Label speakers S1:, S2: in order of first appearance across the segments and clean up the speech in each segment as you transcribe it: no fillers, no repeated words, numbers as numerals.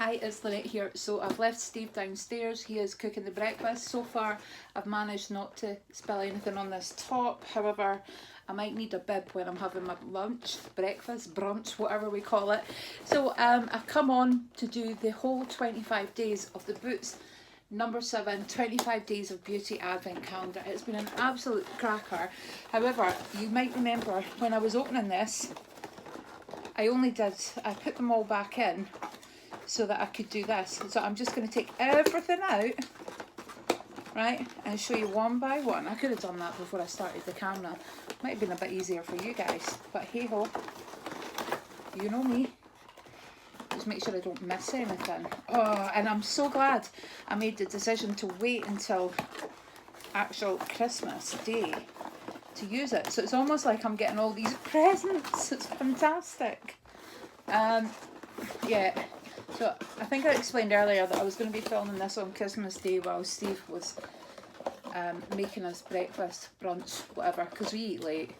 S1: Hi, it's Lynette here. So I've left Steve downstairs. He is cooking the breakfast. So far I've managed not to spill anything on this top. However, I might need a bib when I'm having my lunch, breakfast, brunch, whatever we call it. So I've come on to do the whole 25 days of the Boots number 7, 25 days of beauty advent calendar. It's been an absolute cracker. However, you might remember when I was opening this, I put them all back in so that I could do this. So I'm just going to take everything out, right, and show you one by one. I could have done that before I started the camera. Might have been a bit easier for you guys, but hey ho, you know me. Just make sure I don't miss anything. Oh, and I'm so glad I made the decision to wait until actual Christmas Day to use it. So it's almost like I'm getting all these presents. It's fantastic. Yeah. So I think I explained earlier that I was going to be filming this on Christmas Day while Steve was making us breakfast, brunch, whatever, because we eat late.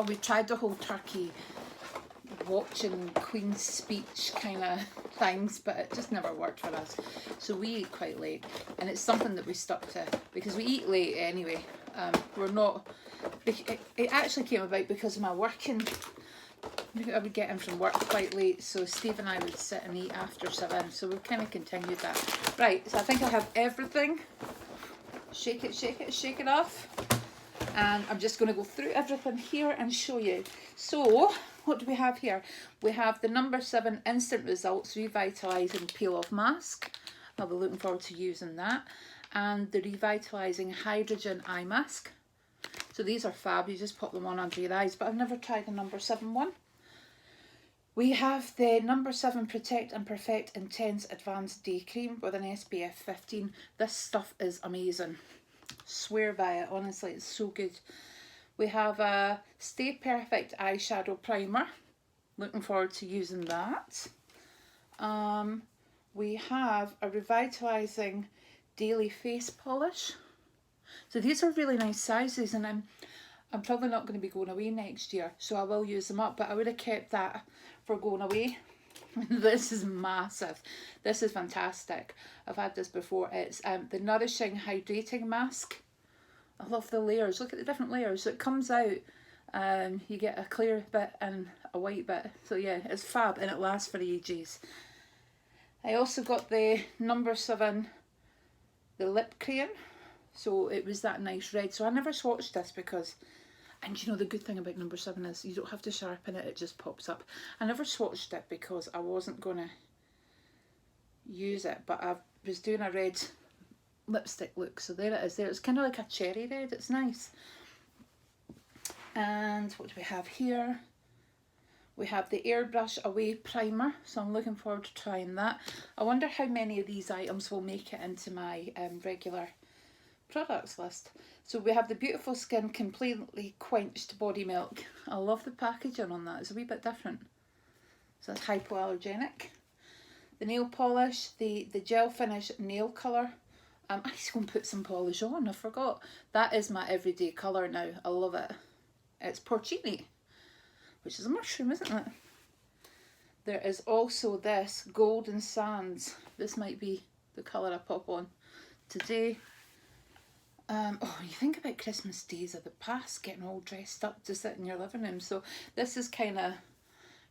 S1: We tried the whole turkey watching Queen's speech kind of things, but it just never worked for us. So we eat quite late, and it's something that we stuck to because we eat late anyway. We're not. It actually came about because of my working. I would get in from work quite late, so Steve and I would sit and eat after 7, so we've kind of continued that. Right, so I think I have everything. Shake it, shake it, shake it off. And I'm just going to go through everything here and show you. So, what do we have here? We have the number 7 Instant Results Revitalizing Peel Off Mask. I'll be looking forward to using that. And the Revitalizing Hydrogen Eye Mask. So these are fab, you just pop them on under your eyes, but I've never tried the number 7 one. We have the number 7 Protect and Perfect Intense Advanced Day Cream with an SPF 15. This stuff is amazing. Swear by it, honestly, it's so good. We have a Stay Perfect Eyeshadow Primer. Looking forward to using that. We have a Revitalizing Daily Face Polish. So these are really nice sizes, and I'm probably not going to be going away next year, so I will use them up, but I would have kept that for going away. This is massive. This is fantastic. I've had this before. It's the Nourishing Hydrating Mask. I love the layers. Look at the different layers. So it comes out, you get a clear bit and a white bit. So yeah, it's fab, and it lasts for ages. I also got the number 7, the lip cream. So it was that nice red. So I never swatched this because, and you know the good thing about number 7 is you don't have to sharpen it, it just pops up. I never swatched it because I wasn't going to use it, but I was doing a red lipstick look. So there it is there. It's kind of like a cherry red, it's nice. And what do we have here? We have the Airbrush Away Primer, so I'm looking forward to trying that. I wonder how many of these items will make it into my regular products list. So we have the Beautiful Skin Completely Quenched Body Milk. I love the packaging on that, it's a wee bit different. So that's hypoallergenic. The nail polish, the gel finish nail colour. I need to go and put some polish on, I forgot. That is my everyday colour now, I love it. It's porcini, which is a mushroom, isn't it? There is also this Golden Sands. This might be the colour I pop on today. You think about Christmas days of the past, getting all dressed up to sit in your living room. So this is kind of,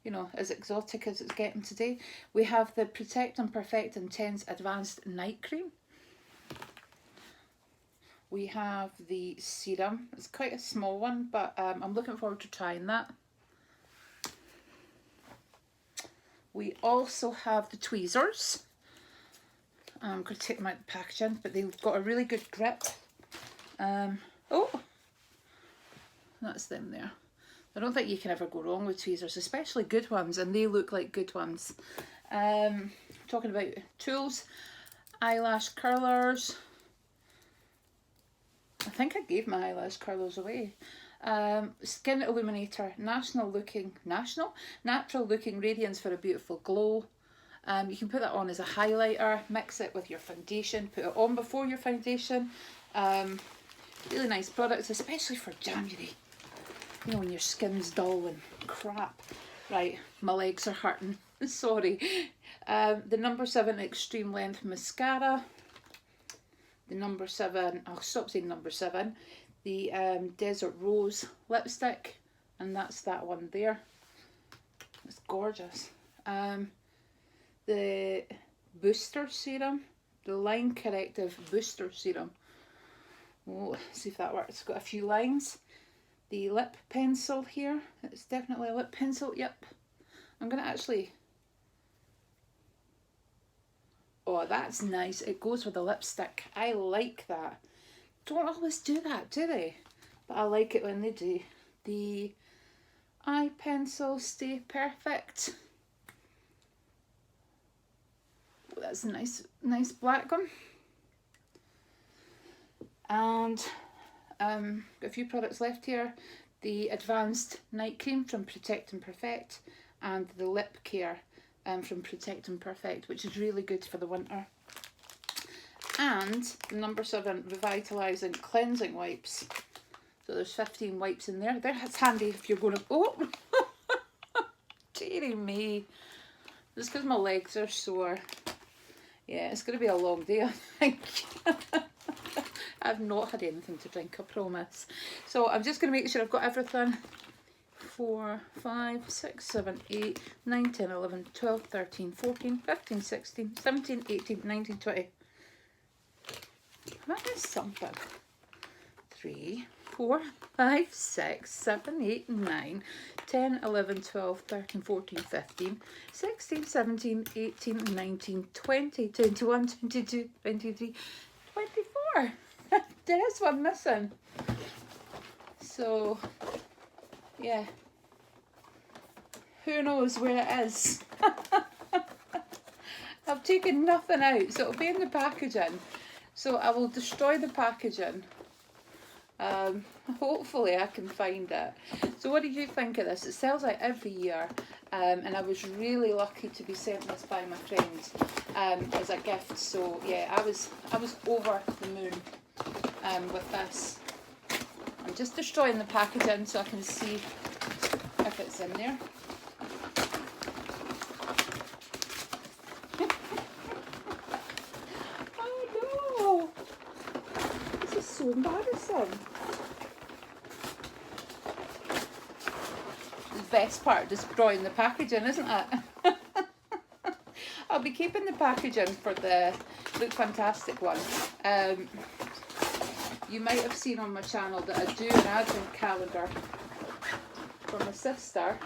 S1: you know, as exotic as it's getting today. We have the Protect and Perfect Intense Advanced Night Cream. We have the Serum. It's quite a small one, but I'm looking forward to trying that. We also have the tweezers. I'm going to take them out of the packaging, but they've got a really good grip. That's them there. I don't think you can ever go wrong with tweezers, especially good ones, and they look like good ones. Talking about tools, eyelash curlers. I think I gave my eyelash curlers away. Skin Illuminator, natural looking radiance for a beautiful glow. You can put that on as a highlighter, mix it with your foundation, put it on before your foundation. Really nice products, especially for January. You know, when your skin's dull and crap. Right, my legs are hurting. Sorry. The number 7 Extreme Length Mascara. The number 7, I'll stop saying number 7. The Desert Rose lipstick. And that's that one there. It's gorgeous. The Booster Serum. The Line Corrective Booster Serum. Oh, let's see if that works. It's got a few lines. The lip pencil here. It's definitely a lip pencil. Yep. I'm going to actually... Oh, that's nice. It goes with the lipstick. I like that. Don't always do that, do they? But I like it when they do. The eye pencil Stay Perfect. Oh, that's a nice black one. And got a few products left here. The Advanced Night Cream from Protect and Perfect, and the Lip Care from Protect and Perfect, which is really good for the winter. And the number 7 Revitalizing Cleansing Wipes. So there's 15 wipes in there. That's handy if you're going to... Oh! Dearie me. Just because my legs are sore. Yeah, it's going to be a long day, I think. I've not had anything to drink, I promise. So I'm just going to make sure I've got everything. 4, 5, 6, 7, 8, 9, 10, 11, 12, 13, 14, 15, 16, 17, 18, 19, 20. That is something. 3, 4, 5, 6, 7, 8, 9, 10, 11, 12, 13, 14, 15, 16, 17, 18, 19, 20, 21, 22, 23, 24. There is one missing. So, yeah. Who knows where it is? I've taken nothing out, so it'll be in the packaging. So I will destroy the packaging. Hopefully I can find it. So what did you think of this? It sells out every year, and I was really lucky to be sent this by my friend as a gift. So yeah, I was over the moon with this. I'm just destroying the packaging so I can see if it's in there. Oh no! This is so embarrassing. The best part, destroying the packaging, isn't it? I'll be keeping the packaging for the Look Fantastic one. You might have seen on my channel that I do an advent calendar for my sister.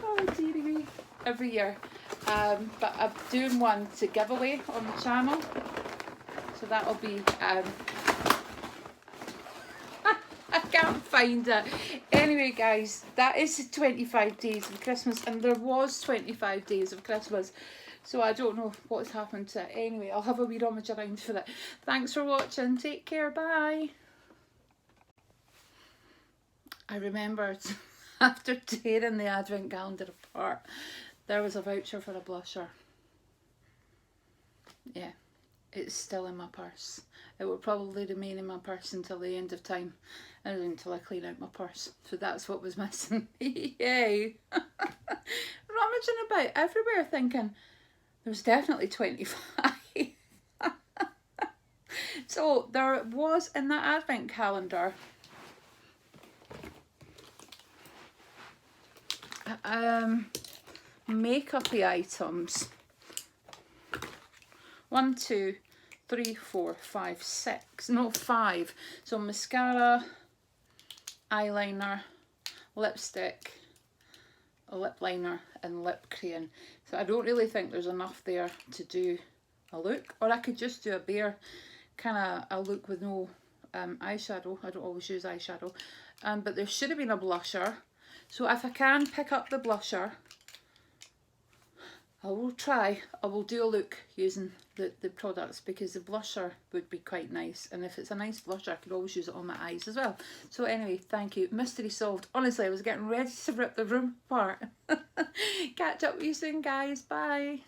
S1: Oh dearie me, every year. But I'm doing one to give away on the channel. So that'll be, I can't find it. Anyway guys, that is 25 days of Christmas, and there was 25 days of Christmas. So I don't know what's happened to it. Anyway, I'll have a wee rummage around for it. Thanks for watching. Take care. Bye. I remembered after tearing the advent calendar apart, there was a voucher for a blusher. Yeah, it's still in my purse. It will probably remain in my purse until the end of time, and until I clean out my purse. So that's what was missing. Yay. Rummaging about everywhere thinking, there's definitely 25. So there was in that advent calendar makeup-y items. 1, 2, 3, 4, 5, 6. No, 5. So mascara, eyeliner, lipstick, a lip liner and lip crayon. So I don't really think there's enough there to do a look, or I could just do a bare kind of a look with no eyeshadow. I don't always use eyeshadow, but there should have been a blusher. So if I can pick up the blusher, I will try. I will do a look using the products, because the blusher would be quite nice, and if it's a nice blusher I could always use it on my eyes as well. So anyway, thank you. Mystery solved. Honestly, I was getting ready to rip the room apart. Catch up with you soon guys. Bye.